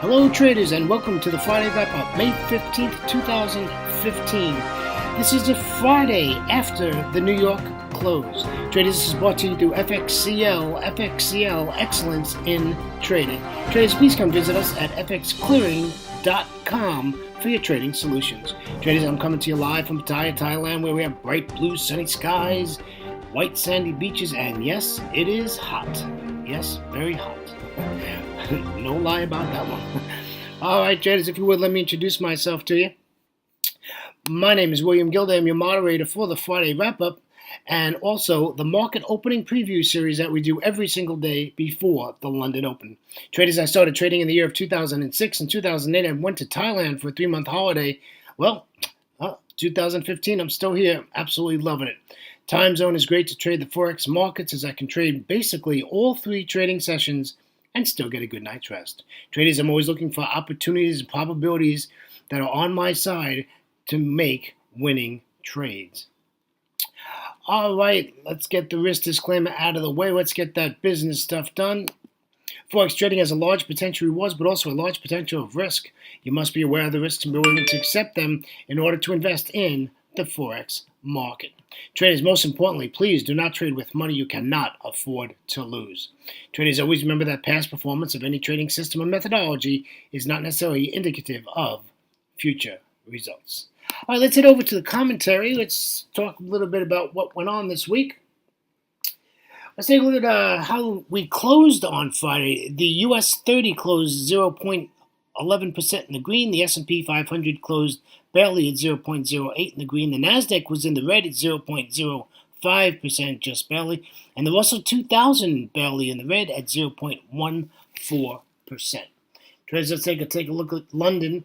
Hello traders and welcome to the Friday Wrap-Up, May 15th, 2015. This is the Friday after the New York close. Traders, this is brought to you through FXCL Excellence in Trading. Traders, please come visit us at fxclearing.com for your trading solutions. Traders, I'm coming to you live from Pattaya, Thailand, where we have bright blue sunny skies, white sandy beaches, and yes, it is hot. Yes, very hot. No lie about that one. All right, traders, if you would, let me introduce myself to you. My name is William Gilday. I'm your moderator for the Friday Wrap-Up and also the market opening preview series that we do every single day before the London Open. Traders, I started trading in the year of 2006 and 2008. I went to Thailand for a 3-month holiday. Well, 2015, I'm still here. Absolutely loving it. Time zone is great to trade the Forex markets as I can trade basically all 3 trading sessions and still get a good night's rest. Traders, I'm always looking for opportunities and probabilities that are on my side to make winning trades. All right, let's get the risk disclaimer out of the way. Let's get that business stuff done. Forex trading has a large potential rewards, but also a large potential of risk. You must be aware of the risks and be willing to accept them in order to invest in the Forex market. Traders, most importantly, please do not trade with money you cannot afford to lose. Traders, always remember that past performance of any trading system or methodology is not necessarily indicative of future results. All right, let's head over to the commentary. Let's talk a little bit about what went on this week. Let's take a look at how we closed on Friday. The US 30 closed 0.11% in the green. The S&P 500 closed barely at 0.08 in the green. The Nasdaq was in the red at 0.05%, just barely. And the Russell 2000 barely in the red at 0.14%. Traders, let's take a look at London.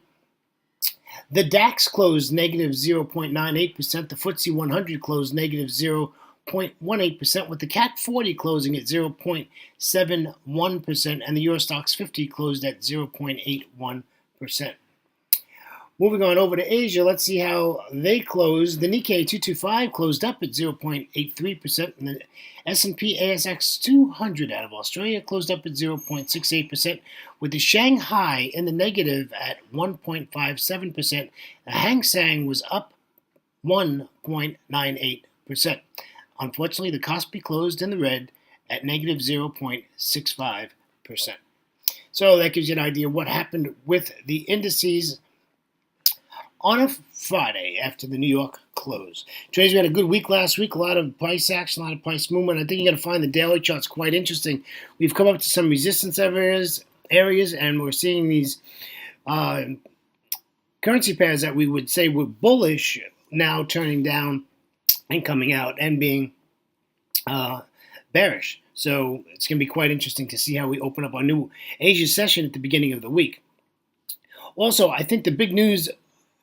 The DAX closed negative 0.98%. The FTSE 100 closed negative 0.18%, with the CAC 40 closing at 0.71%, and the Eurostoxx 50 closed at 0.81%. Moving on over to Asia, let's see how they closed. The Nikkei 225 closed up at 0.83%, and the S&P ASX 200 out of Australia closed up at 0.68%, with the Shanghai in the negative at 1.57%. The Hang Seng was up 1.98%. Unfortunately, the Kospi closed in the red at negative 0.65%. So that gives you an idea of what happened with the indices on a Friday after the New York close. Traders, we had a good week last week, a lot of price action, a lot of price movement. I think you're going to find the daily charts quite interesting. We've come up to some resistance areas, and we're seeing these currency pairs that we would say were bullish now turning down and coming out and being bearish. So it's going to be quite interesting to see how we open up our new Asia session at the beginning of the week. Also, I think the big news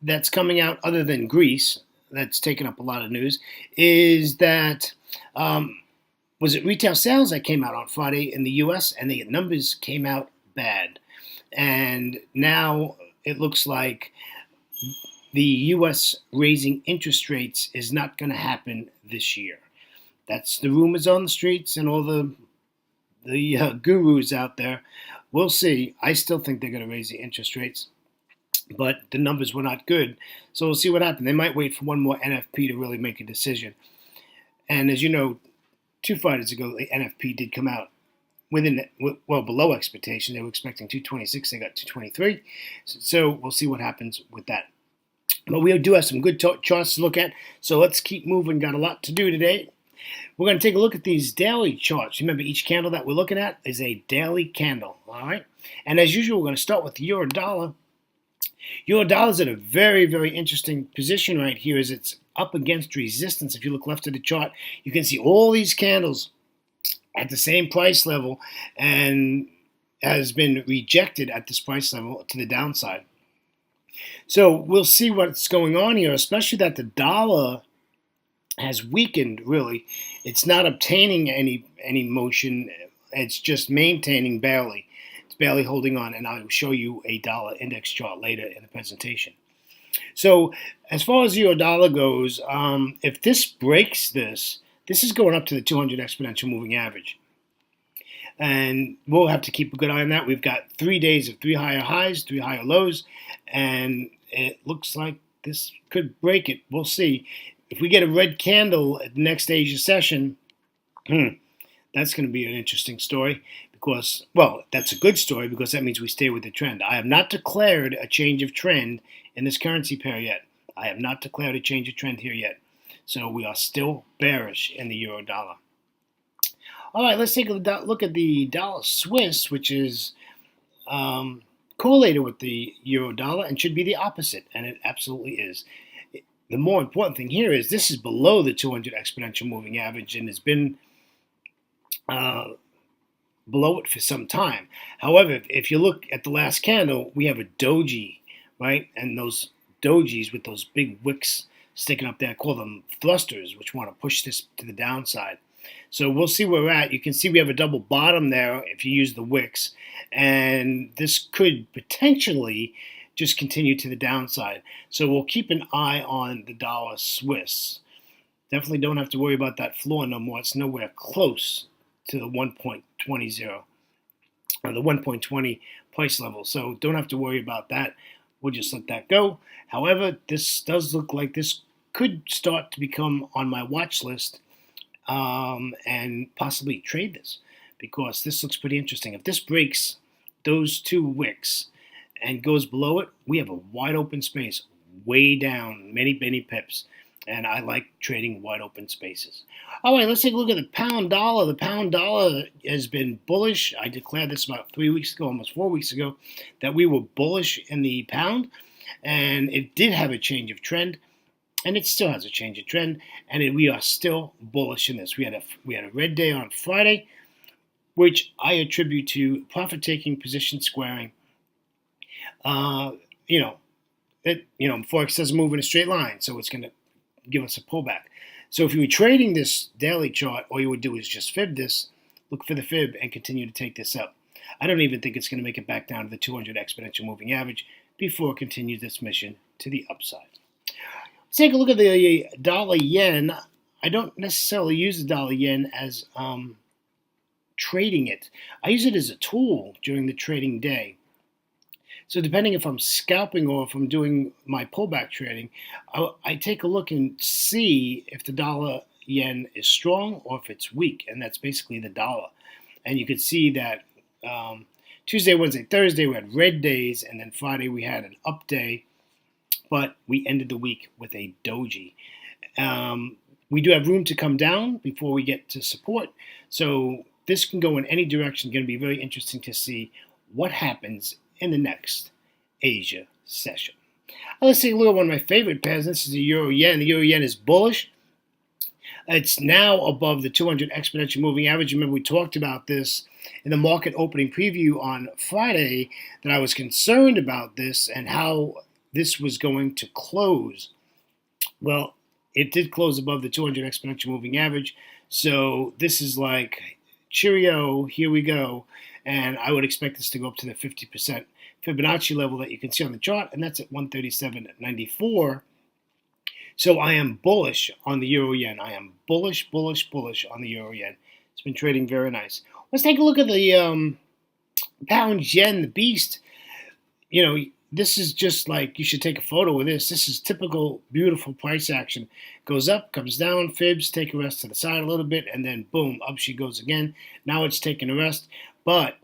that's coming out, other than Greece, that's taken up a lot of news, is that was it retail sales that came out on Friday in the U.S., and the numbers came out bad. And now it looks like the U.S. raising interest rates is not going to happen this year. That's the rumors on the streets and all the gurus out there. We'll see. I still think they're going to raise the interest rates, but the numbers were not good. So we'll see what happens. They might wait for one more NFP to really make a decision. And as you know, 2 Fridays ago, the NFP did come out below expectation. They were expecting 226. They got 223. So we'll see what happens with that. But we do have some good charts to look at, so let's keep moving. Got a lot to do today. We're going to take a look at these daily charts. Remember, each candle that we're looking at is a daily candle, all right? And as usual, we're going to start with the euro dollar. Euro dollar is in a very, very interesting position right here as it's up against resistance. If you look left of the chart, you can see all these candles at the same price level and has been rejected at this price level to the downside. So we'll see what's going on here, especially that the dollar has weakened, really. It's not obtaining any motion. It's just maintaining barely. It's barely holding on, and I'll show you a dollar index chart later in the presentation. So as far as euro dollar goes, if this breaks this is going up to the 200 exponential moving average. And we'll have to keep a good eye on that. We've got 3 days of 3 higher highs, 3 higher lows, and it looks like this could break it. We'll see. If we get a red candle at the next Asia session, that's going to be an interesting story because, well, that's a good story because that means we stay with the trend. I have not declared a change of trend in this currency pair yet. I have not declared a change of trend here yet. So we are still bearish in the euro dollar. All right, let's take a look at the dollar Swiss, which is correlated with the euro dollar and should be the opposite, and it absolutely is. The more important thing here is this is below the 200 exponential moving average and has been below it for some time. However, if you look at the last candle, we have a doji, right? And those dojis with those big wicks sticking up there, I call them thrusters, which want to push this to the downside. So we'll see where we're at. You can see we have a double bottom there if you use the wicks, and this could potentially just continue to the downside. So we'll keep an eye on the dollar Swiss. Definitely don't have to worry about that floor no more. It's nowhere close to the 1.20 or the 1.20 price level. So don't have to worry about that. We'll just let that go. However, this does look like this could start to become on my watch list and possibly trade this because this looks pretty interesting. If this breaks those two wicks and goes below it, we have a wide open space way down, many pips. And I like trading wide open spaces. All right, let's take a look at the pound dollar. The pound dollar has been bullish. I declared this about 3 weeks ago, almost 4 weeks ago, that we were bullish in the pound. And it did have a change of trend. And it still has a change of trend. And we are still bullish in this. We had a red day on Friday, which I attribute to profit-taking, position squaring. Forex doesn't move in a straight line, so it's going to give us a pullback. So if you were trading this daily chart, all you would do is just fib this, look for the fib, and continue to take this up. I don't even think it's going to make it back down to the 200 exponential moving average before it continues its mission to the upside. Let's take a look at the dollar yen. I don't necessarily use the dollar yen as trading it. I use it as a tool during the trading day. So depending if I'm scalping or if I'm doing my pullback trading, I take a look and see if the dollar yen is strong or if it's weak, and that's basically the dollar. And you could see that Tuesday, Wednesday, Thursday we had red days, and then Friday we had an up day, but we ended the week with a doji. We do have room to come down before we get to support, so this can go in any direction. It's going to be very interesting to see what happens in the next Asia session. Let's take a look at one of my favorite pairs. This is the euro yen. The euro yen is bullish. It's now above the 200 exponential moving average. Remember, we talked about this in the market opening preview on Friday, that I was concerned about this and how this was going to close. Well, it did close above the 200 exponential moving average. So this is like, cheerio, here we go. And I would expect this to go up to the 50% Fibonacci level that you can see on the chart, and that's at 137.94. So I am bullish on the euro yen. I am bullish on the euro yen. It's been trading very nice. Let's take a look at the pound yen, the beast. This is just like, you should take a photo of this. This is typical beautiful price action. Goes up, comes down, fibs, take a rest to the side a little bit, and then boom, up she goes again. Now it's taking a rest. But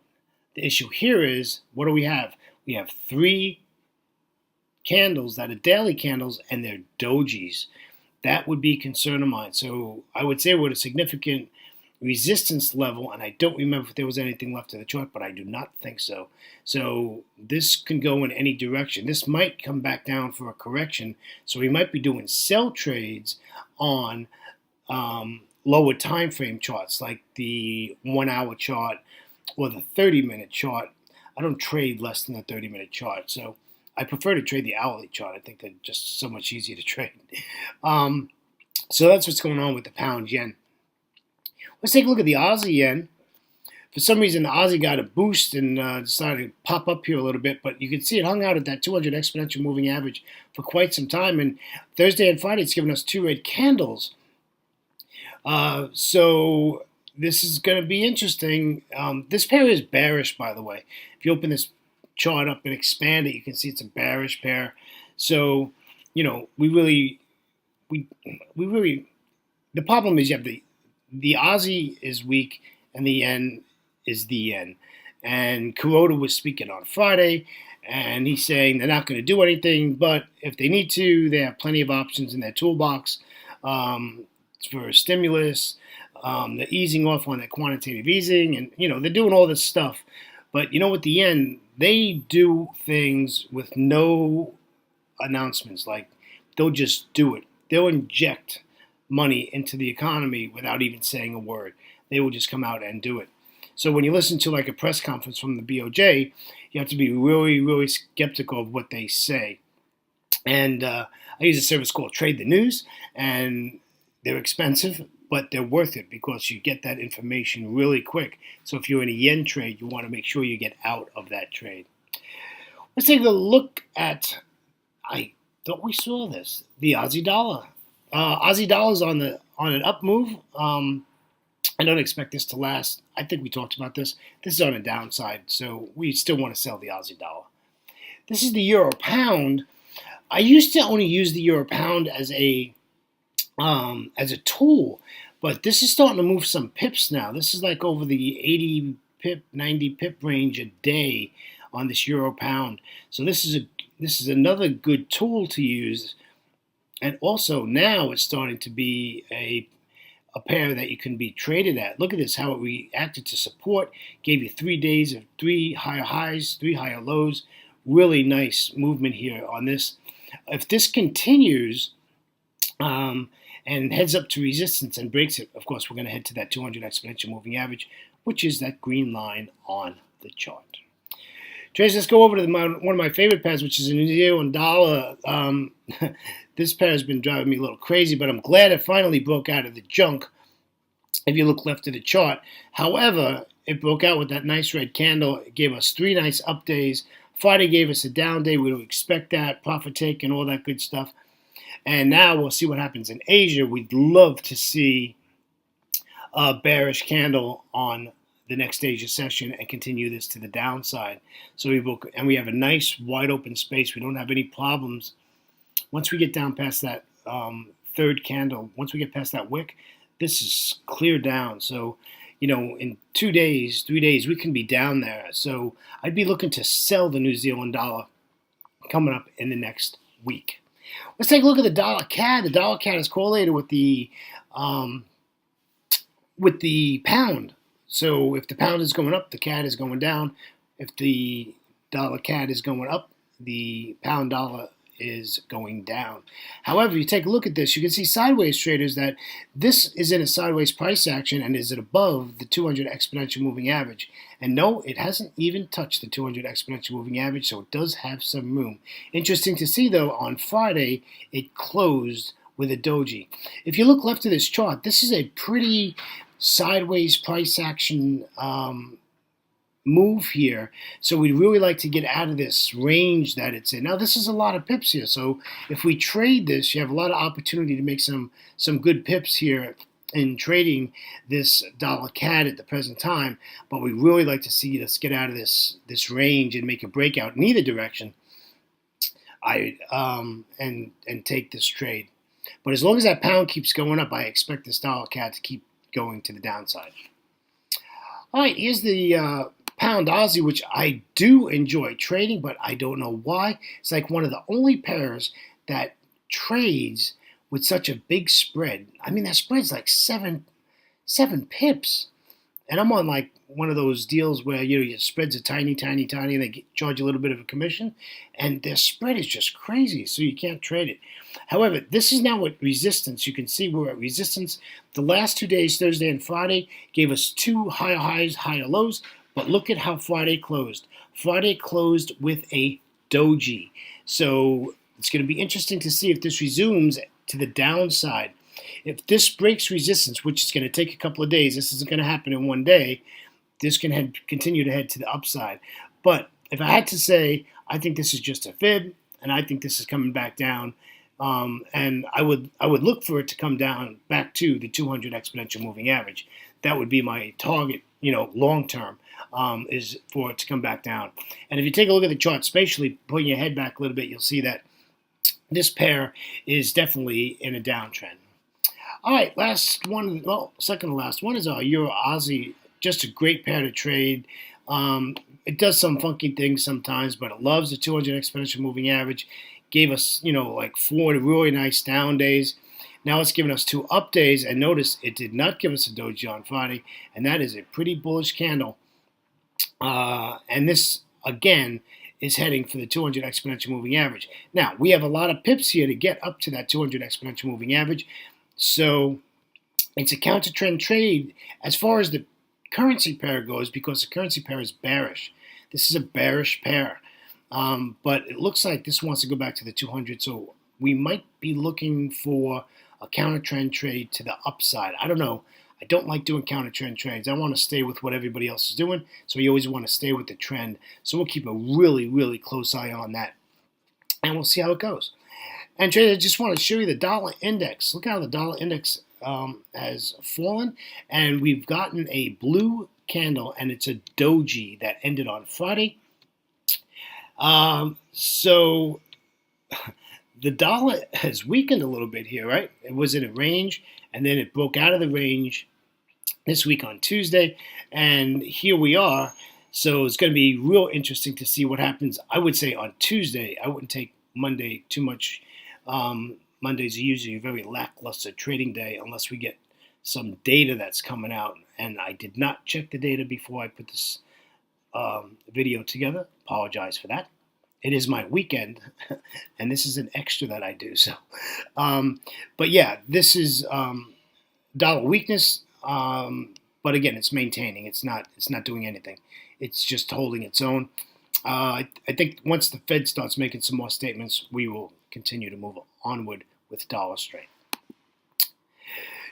the issue here is, what do we have? We have 3 candles that are daily candles, and they're dojis. That would be a concern of mine. So I would say we're at a significant resistance level, and I don't remember if there was anything left in the chart, but I do not think so. So this can go in any direction. This might come back down for a correction, so we might be doing sell trades on lower time frame charts, like the 1-hour chart or the 30-minute chart. I don't trade less than the 30-minute chart, so I prefer to trade the hourly chart. I think they're just so much easier to trade. So that's what's going on with the pound yen. Let's take a look at the Aussie yen. For some reason, the Aussie got a boost and decided to pop up here a little bit, but you can see it hung out at that 200 exponential moving average for quite some time, and Thursday and Friday it's given us 2 red candles. So this is going to be interesting. This pair is bearish, by the way. If you open this chart up and expand it, you can see it's a bearish pair. So, we really, the problem is you have the Aussie is weak and the yen is the yen. And Kuroda was speaking on Friday, and he's saying they're not going to do anything, but if they need to, they have plenty of options in their toolbox for stimulus. They're easing off on that quantitative easing, and they're doing all this stuff. But with the yen, they do things with no announcements. Like, they'll just do it. They'll inject money into the economy without even saying a word. They will just come out and do it. So when you listen to like a press conference from the BOJ, you have to be really, really skeptical of what they say. And I use a service called Trade the News, and they're expensive, but they're worth it because you get that information really quick. So if you're in a yen trade, you want to make sure you get out of that trade. Let's take a look at, I thought we saw this, the Aussie dollar. Aussie dollar's on an up move. I don't expect this to last. I think we talked about this. This is on a downside, so we still want to sell the Aussie dollar. This is the euro pound. I used to only use the euro pound as a tool, but this is starting to move some pips now. This is like over the 80 pip, 90 pip range a day on this euro pound. So this is another good tool to use, and also now it's starting to be a pair that you can be traded at. Look at this, how it reacted to support. Gave you 3 days of 3 higher highs, 3 higher lows. Really nice movement here on this. If this continues and heads up to resistance and breaks it, of course, we're going to head to that 200 exponential moving average, which is that green line on the chart. Traders, let's go over to one of my favorite pairs, which is a New Zealand dollar. This pair has been driving me a little crazy, but I'm glad it finally broke out of the junk, if you look left of the chart. However, it broke out with that nice red candle. It gave us 3 nice up days. Friday gave us a down day. We would expect that, profit take and all that good stuff. And now we'll see what happens in Asia. We'd love to see a bearish candle on the next Asia session and continue this to the downside. So we have a nice wide open space. We don't have any problems. Once we get down past that third candle, once we get past that wick, this is clear down. So, in 2 days, 3 days, we can be down there. So I'd be looking to sell the New Zealand dollar coming up in the next week. Let's take a look at the dollar CAD. The dollar CAD is correlated with the pound. So if the pound is going up, the CAD is going down. If the dollar CAD is going up, the pound dollar is going down. However, you take a look at this, you can see sideways, traders, that this is in a sideways price action and is it above the 200 exponential moving average. And no, it hasn't even touched the 200 exponential moving average, so it does have some room. Interesting to see, though, on Friday, it closed with a doji. If you look left of this chart, this is a pretty sideways price action move here. So we'd really like to get out of this range that it's in. Now, this is a lot of pips here. So if we trade this, you have a lot of opportunity to make some good pips here in trading this dollar CAD at the present time. But we really like to see us get out of this range and make a breakout in either direction. And take this trade. But as long as that pound keeps going up, I expect this dollar CAD to keep going to the downside. All right, here's the pound Aussie, which I do enjoy trading, but I don't know why. It's like one of the only pairs that trades with such a big spread. I mean, that spread's like seven pips. And I'm on like one of those deals where, your spreads are tiny, tiny, tiny, and they charge you a little bit of a commission. And their spread is just crazy, so you can't trade it. However, this is now at resistance. You can see we're at resistance. The last 2 days, Thursday and Friday, gave us 2 higher highs, higher lows. But look at how Friday closed. Friday closed with a doji. So it's going to be interesting to see if this resumes to the downside. If this breaks resistance, which is going to take a couple of days, this isn't going to happen in one day, this can continue to head to the upside. But if I had to say, I think this is just a fib, and I think this is coming back down. And I would look for it to come down back to the 200 exponential moving average. that would be my target, long term, is for it to come back down. And if you take a look at the chart spatially, putting your head back a little bit, you'll see that this pair is definitely in a downtrend. All right, last one, second to last one is our Euro Aussie. Just a great pair to trade. It does some funky things sometimes, but it loves the 200 exponential moving average. Gave us, like 4 really nice down days. Now it's given us 2 up days, and notice it did not give us a doji on Friday, and that is a pretty bullish candle. And this, again, is heading for the 200 exponential moving average. Now, we have a lot of pips here to get up to that 200 exponential moving average. So it's a counter trend trade as far as the currency pair goes, because the currency pair is bearish. This is a bearish pair. But it looks like this wants to go back to the 200. So we might be looking for a counter trend trade to the upside. I don't know. I don't like doing counter trend trades. I want to stay with what everybody else is doing. So you always want to stay with the trend. So we'll keep a really, really close eye on that. And we'll see how it goes. And traders, I just want to show you the dollar index. Look how the dollar index has fallen. And we've gotten a blue candle, and it's a doji that ended on Friday. So the dollar has weakened a little bit here, right? It was in a range, and then it broke out of the range this week on Tuesday, and here we are. So it's going to be real interesting to see what happens. I would say on Tuesday. I wouldn't take Monday too much. Mondays are usually a very lackluster trading day unless we get some data that's coming out, and I did not check the data before I put this video together. Apologize for that. It is my weekend, and this is an extra that I do. So, but yeah, this is dollar weakness. But again, it's maintaining. It's not doing anything. It's just holding its own. I think once the Fed starts making some more statements, we will continue to move onward with dollar strength.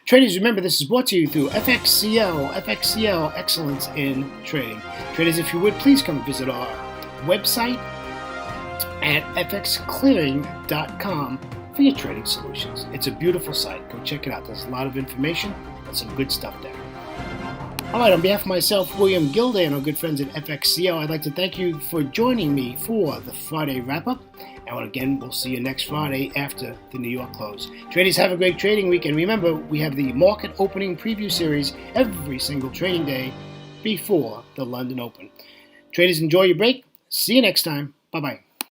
Traders, remember, this is brought to you through FXCL Excellence in Trading. Traders, if you would, please come visit our website at fxclearing.com for your trading solutions. It's a beautiful site. Go check it out. There's a lot of information and some good stuff there. All right, on behalf of myself, William Gilday, and our good friends at FXCL, I'd like to thank you for joining me for the Friday wrap-up. And again, we'll see you next Friday after the New York close. Traders, have a great trading week. And remember, we have the market opening preview series every single trading day before the London Open. Traders, enjoy your break. See you next time. Bye-bye.